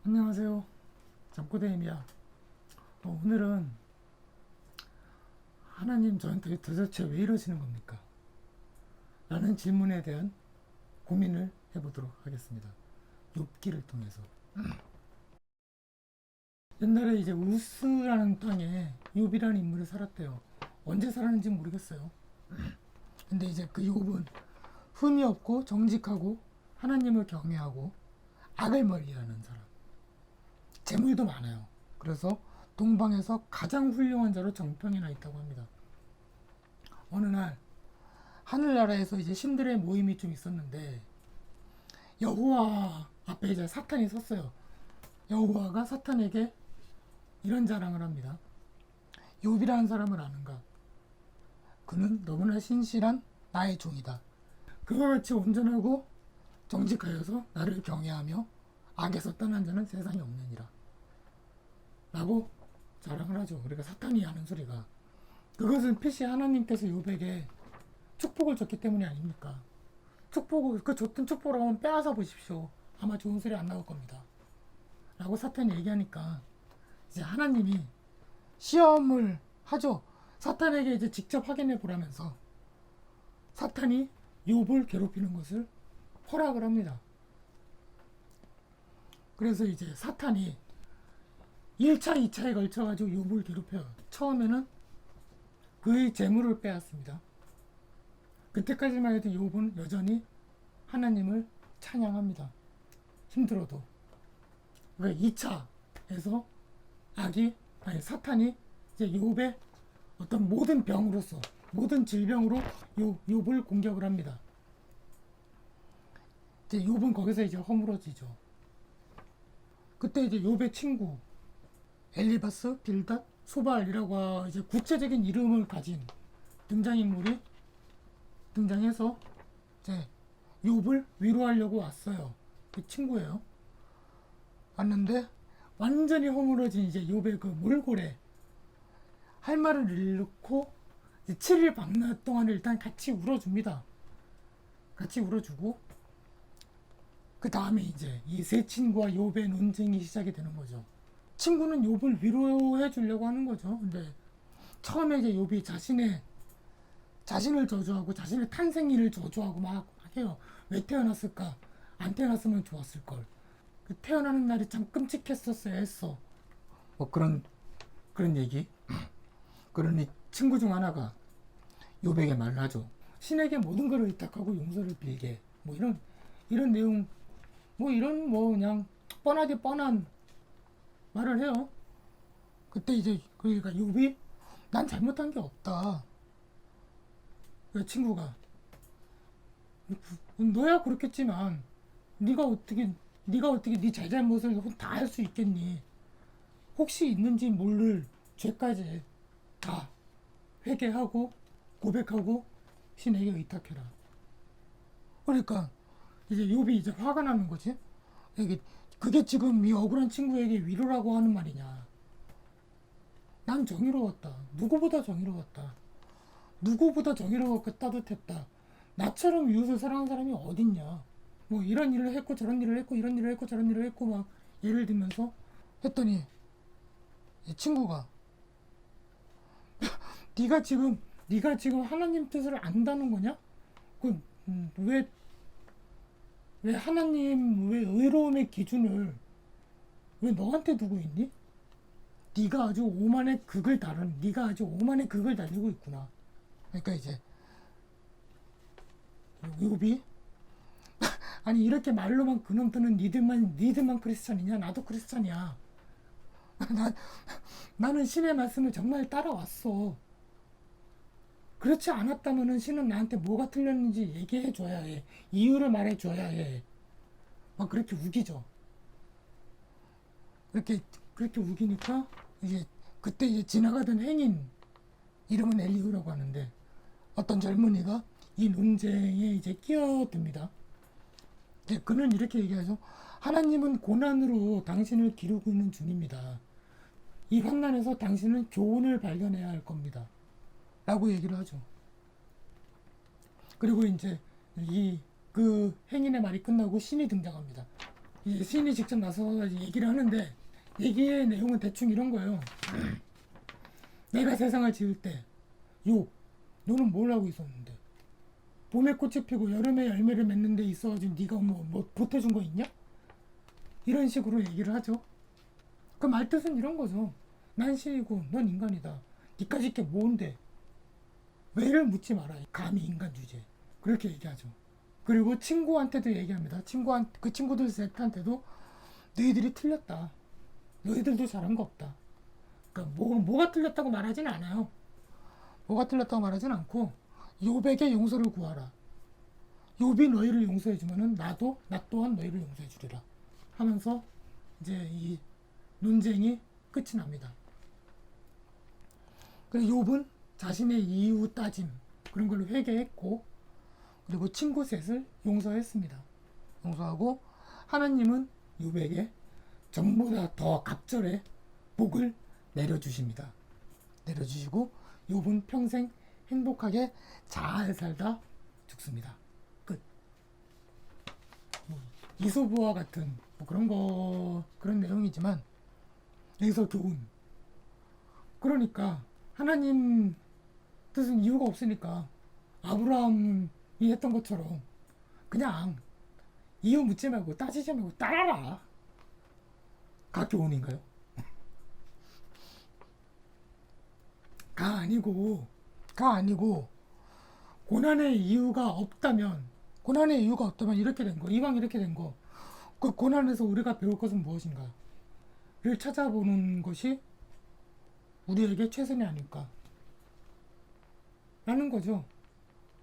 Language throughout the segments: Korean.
안녕하세요. 잠꼬대임이야. 오늘은 하나님 저한테 도대체 왜 이러시는 겁니까? 라는 질문에 대한 고민을 해보도록 하겠습니다. 욥기를 통해서. 옛날에 이제 우스라는 땅에 욥이라는 인물이 살았대요. 언제 살았는지 모르겠어요. 근데 이제 그 욥은 흠이 없고 정직하고 하나님을 경외하고 악을 멀리하는 사람. 재물도 많아요. 그래서 동방에서 가장 훌륭한 자로 정평에 나 있다고 합니다. 어느 날 하늘나라에서 이제 신들의 모임이 좀 있었는데 여호와 앞에 이제 사탄이 섰어요. 여호와가 사탄에게 이런 자랑을 합니다. 욥이라는 사람을 아는가? 그는 너무나 신실한 나의 종이다. 그와 같이 온전하고 정직하여서 나를 경외하며 악에서 떠난 자는 세상에 없느니라. 라고 자랑을 하죠. 그러니까 사탄이 하는 소리가 그것은 필시 하나님께서 욥에게 축복을 줬기 때문이 아닙니까? 축복을 그 줬던 축복을 한번 빼앗아 보십시오. 아마 좋은 소리 안 나올 겁니다. 라고 사탄이 얘기하니까 이제 하나님이 시험을 하죠. 사탄에게 이제 직접 확인해 보라면서 사탄이 욥을 괴롭히는 것을 허락을 합니다. 그래서 이제 사탄이 1차, 2차에 걸쳐가지고 욥을 괴롭혀요. 처음에는 그의 재물을 빼앗습니다. 그때까지만 해도 욥은 여전히 하나님을 찬양합니다. 힘들어도. 왜 2차에서 사탄이 이제 욥의 어떤 모든 병으로서 모든 질병으로 욥을 공격을 합니다. 이제 욥은 거기서 이제 허물어지죠. 그때 이제 욥의 친구 엘리바스, 빌닷, 소발이라고 이제 구체적인 이름을 가진 등장인물이 등장해서 이제 욥을 위로하려고 왔어요. 그 친구예요. 왔는데 완전히 허물어진 이제 욥의 그 몰골에 할 말을 잃고 7일 밤낮 동안을 일단 같이 울어줍니다. 같이 울어주고 그 다음에 이제 이 세 친구와 욥의 논쟁이 시작이 되는 거죠. 친구는 욥을 위로해 주려고 하는 거죠. 근데 처음에 이제 욥이 자신을 저주하고 자신의 탄생일을 저주하고 막 해요. 왜 태어났을까? 안 태어났으면 좋았을 걸. 그 태어나는 날이 참 끔찍했었어야 했어. 뭐 그런 얘기. 그러니 친구 중 하나가 욥에게 말을 하죠. 신에게 모든 것을 의탁하고 용서를 빌게. 뭐 이런 내용, 뭐 이런 뭐 그냥 뻔하게 뻔한 말을 해요. 그때 이제 그러니까 욥이 난 잘못한 게 없다. 그 친구가 너야 그렇겠지만 네가 어떻게 네 잘잘못을 다 할 수 있겠니? 혹시 있는지 모를 죄까지 다 회개하고 고백하고 신에게 의탁해라. 그러니까 이제 욥이 이제 화가 나는 거지. 그게 지금 이 억울한 친구에게 위로라고 하는 말이냐. 난 정의로웠다. 누구보다 정의로웠다. 누구보다 정의로웠고 따뜻했다. 나처럼 이웃을 사랑하는 사람이 어딨냐. 뭐 이런 일을 했고 저런 일을 했고 이런 일을 했고 저런 일을 했고 막 예를 들면서 했더니 이 친구가 네가 지금 하나님 뜻을 안다는 거냐? 왜 하나님 왜 의로움의 기준을 왜 너한테 두고 있니? 네가 아주 오만의 극을 달리고 있구나. 그러니까 이제 욥이 아니 이렇게 말로만 그놈들은 니들만 크리스찬이냐? 나도 크리스찬이야. 나는 신의 말씀을 정말 따라왔어. 그렇지 않았다면은 신은 나한테 뭐가 틀렸는지 얘기해 줘야 해. 이유를 말해 줘야 해. 막 그렇게 우기죠. 그렇게 우기니까 이제 그때 이제 지나가던 행인 이름은 엘리후라고 하는데 어떤 젊은이가 이 논쟁에 이제 끼어듭니다. 그는 이렇게 얘기하죠. 하나님은 고난으로 당신을 기르고 있는 중입니다. 이 환난에서 당신은 교훈을 발견해야 할 겁니다. 라고 얘기를 하죠. 그리고 이제 그 행인의 말이 끝나고 신이 등장합니다. 이제 신이 직접 나서 얘기를 하는데 얘기의 내용은 대충 이런 거예요. 내가 세상을 지을 때 욥, 너는 뭘 하고 있었는데? 봄에 꽃이 피고 여름에 열매를 맺는 데 있어가지고 네가 뭐 보태준 거 있냐? 이런 식으로 얘기를 하죠. 그 말뜻은 이런 거죠. 난 신이고 넌 인간이다. 니까짓 게 뭔데? 왜를 묻지 마라. 감히 인간 주제. 그렇게 얘기하죠. 그리고 친구한테도 얘기합니다. 그 친구들 셋한테도 너희들이 틀렸다. 너희들도 잘한 거 없다. 그러니까 뭐가 틀렸다고 말하진 않아요. 뭐가 틀렸다고 말하진 않고 욥에게 용서를 구하라. 욥이 너희를 용서해주면은 나 또한 너희를 용서해주리라 하면서 이제 이 논쟁이 끝이 납니다. 그리고 욥은 자신의 이유 따짐 그런 걸로 회개했고 그리고 친구 셋을 용서했습니다. 용서하고 하나님은 욥에게 전보다 더 갑절의 복을 내려주십니다. 내려주시고 욥은 평생 행복하게 잘 살다 죽습니다. 끝. 이솝우화 같은 그런 내용이지만 여기서 교훈. 그러니까 하나님 뜻은 이유가 없으니까 아브라함이 했던 것처럼 그냥 이유 묻지 말고 따지지 말고 따라라. 가 교훈인가요? 가 아니고 고난의 이유가 없다면 이렇게 된 거, 이왕 이렇게 된 거, 그 고난에서 우리가 배울 것은 무엇인가를 찾아보는 것이 우리에게 최선이 아닐까 라는 거죠.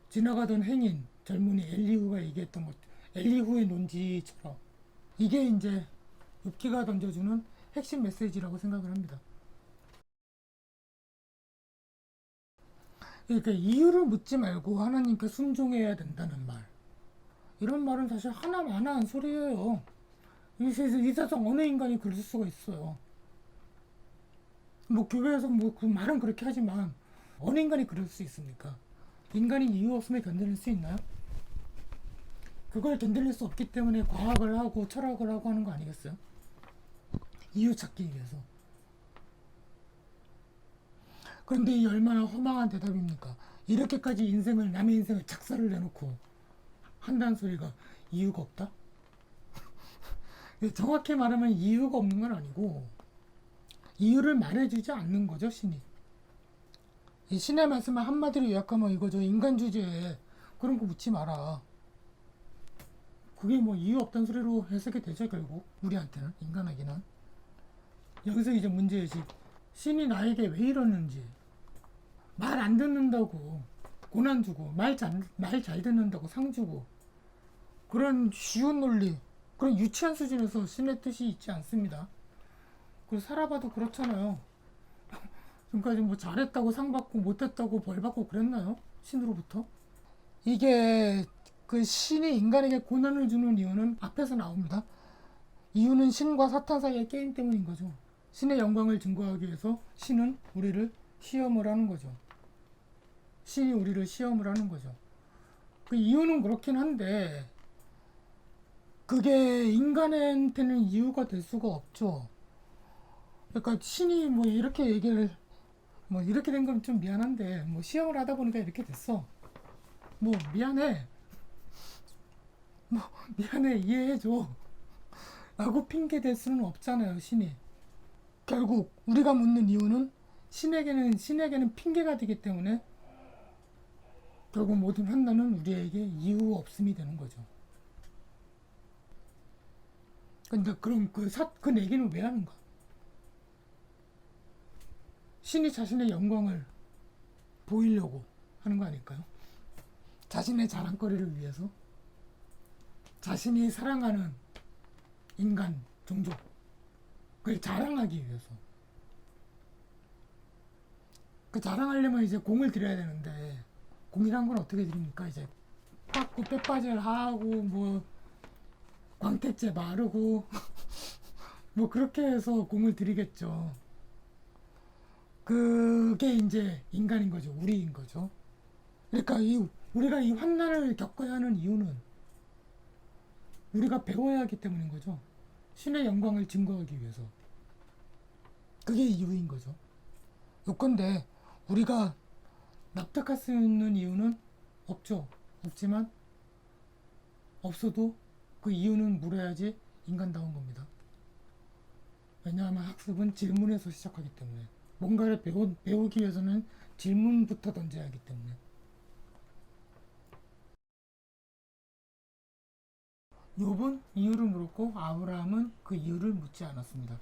지나가던 행인 젊은이 엘리후가 얘기했던 것, 엘리후의 논지처럼 이게 이제 욥기가 던져주는 핵심 메시지라고 생각을 합니다. 그러니까 이유를 묻지 말고 하나님께 순종해야 된다는 말. 이런 말은 사실 하나마나한 소리예요. 이 세상 어느 인간이 그럴 수가 있어요. 뭐 교회에서 뭐 그 말은 그렇게 하지만 어느 인간이 그럴 수 있습니까? 인간이 이유 없으면 견뎌낼 수 있나요? 그걸 견뎌낼 수 없기 때문에 과학을 하고 철학을 하고 하는 거 아니겠어요? 이유 찾기 위해서. 그런데 이 얼마나 허망한 대답입니까? 이렇게까지 남의 인생을 작사를 내놓고 한다는 소리가 이유가 없다? 정확히 말하면 이유가 없는 건 아니고 이유를 말해주지 않는 거죠, 신이. 이 신의 말씀을 한마디로 요약하면 이거죠. 인간 주제에 그런 거 묻지 마라. 그게 뭐 이유 없다는 소리로 해석이 되죠, 결국. 우리한테는, 인간에게는. 여기서 이제 문제의식. 신이 나에게 왜 이러는지. 말 안 듣는다고 고난 주고 말 잘 듣는다고 상 주고 그런 쉬운 논리 그런 유치한 수준에서 신의 뜻이 있지 않습니다. 그리고 살아봐도 그렇잖아요. 지금까지 뭐 잘했다고 상 받고 못했다고 벌 받고 그랬나요? 신으로부터? 이게 그 신이 인간에게 고난을 주는 이유는 앞에서 나옵니다. 이유는 신과 사탄 사이의 게임 때문인 거죠. 신의 영광을 증거하기 위해서 신은 우리를 시험을 하는 거죠. 신이 우리를 시험을 하는 거죠. 그 이유는 그렇긴 한데 그게 인간한테는 이유가 될 수가 없죠. 그러니까 신이 뭐 이렇게 얘기를 뭐 이렇게 된 건 좀 미안한데 뭐 시험을 하다 보니까 이렇게 됐어. 뭐 미안해. 뭐 미안해 이해해줘. 라고 핑계 댈 수는 없잖아요, 신이. 결국 우리가 묻는 이유는 신에게는 핑계가 되기 때문에 결국 모든 환난은 우리에게 이유 없음이 되는 거죠. 근데 그럼 그 내기는 왜 하는가? 신이 자신의 영광을 보이려고 하는 거 아닐까요? 자신의 자랑거리를 위해서, 자신이 사랑하는 인간, 종족, 그걸 자랑하기 위해서. 그 자랑하려면 이제 공을 들여야 되는데, 공이란 건 어떻게 드립니까? 이제 깎고 빼빠질 하고 뭐 광택제 마르고 뭐 그렇게 해서 공을 들이겠죠. 그게 이제 인간인 거죠. 우리인 거죠. 그러니까 우리가 이 환난을 겪어야 하는 이유는 우리가 배워야 하기 때문인 거죠. 신의 영광을 증거하기 위해서. 그게 이유인 거죠. 요건데 우리가 납득할 수 있는 이유는 없죠. 없지만 없어도 그 이유는 물어야지 인간다운 겁니다. 왜냐하면 학습은 질문에서 시작하기 때문에, 뭔가를 배우기 위해서는 질문부터 던져야 하기 때문에. 욥은 이유를 물었고 아브라함은 그 이유를 묻지 않았습니다.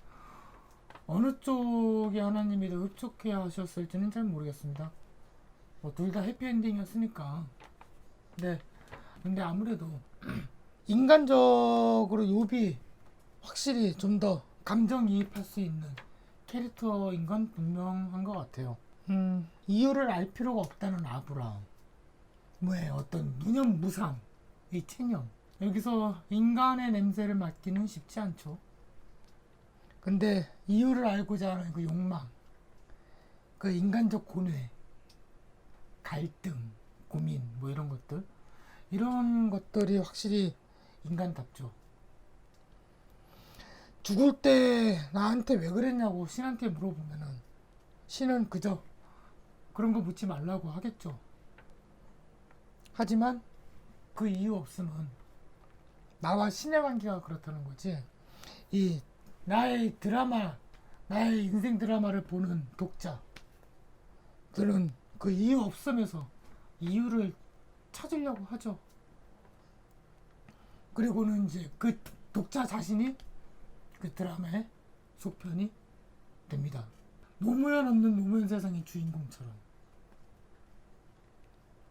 어느 쪽에 하나님이 더 흡족해 하셨을지는 잘 모르겠습니다. 뭐 둘 다 해피엔딩이었으니까. 네. 근데 아무래도 인간적으로 욥이 확실히 좀 더 감정이입할 수 있는 캐릭터인 건 분명한 것 같아요. 이유를 알 필요가 없다는 아브라함. 왜 어떤 무념무상의 체념. 여기서 인간의 냄새를 맡기는 쉽지 않죠. 근데 이유를 알고자 하는 그 욕망, 그 인간적 고뇌, 갈등, 고민, 뭐 이런 것들, 이런 것들이 확실히 인간답죠. 죽을 때 나한테 왜 그랬냐고 신한테 물어보면은 신은 그저 그런 거 묻지 말라고 하겠죠. 하지만 그 이유 없으면 나와 신의 관계가 그렇다는 거지. 이 나의 드라마, 나의 인생 드라마를 보는 독자들은 그 이유 없으면서 이유를 찾으려고 하죠. 그리고는 이제 그 독자 자신이 그 드라마의 속편이 됩니다. 노무현 없는 노무현 세상의 주인공처럼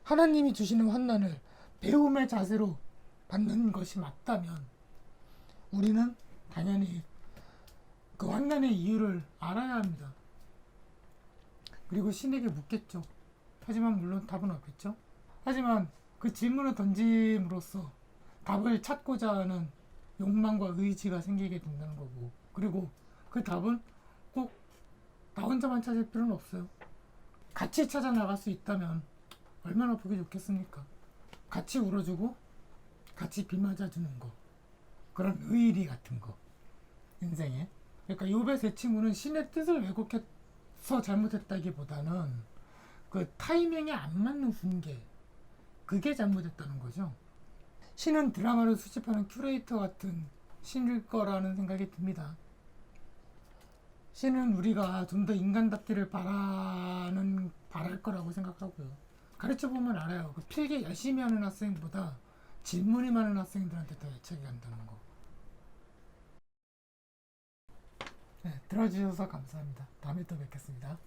하나님이 주시는 환난을 배움의 자세로 받는 것이 맞다면 우리는 당연히 그 환난의 이유를 알아야 합니다. 그리고 신에게 묻겠죠. 하지만 물론 답은 없겠죠. 하지만 그 질문을 던짐으로써 답을 찾고자 하는 욕망과 의지가 생기게 된다는 거고, 그리고 그 답은 꼭 나 혼자만 찾을 필요는 없어요. 같이 찾아 나갈 수 있다면 얼마나 보기 좋겠습니까? 같이 울어주고 같이 비 맞아주는 거, 그런 의리 같은 거 인생에. 그러니까 욥의 세 친구는 신의 뜻을 왜곡해서 잘못했다기보다는 그 타이밍에 안 맞는 훈계, 그게 잘못했다는 거죠. 신은 드라마를 수집하는 큐레이터 같은 신일 거라는 생각이 듭니다. 신은 우리가 좀 더 인간답기를 바랄 거라고 생각하고요. 가르쳐 보면 알아요. 그 필기 열심히 하는 학생보다 질문이 많은 학생들한테 더 애착이 간다는 거. 네, 들어주셔서 감사합니다. 다음에 또 뵙겠습니다.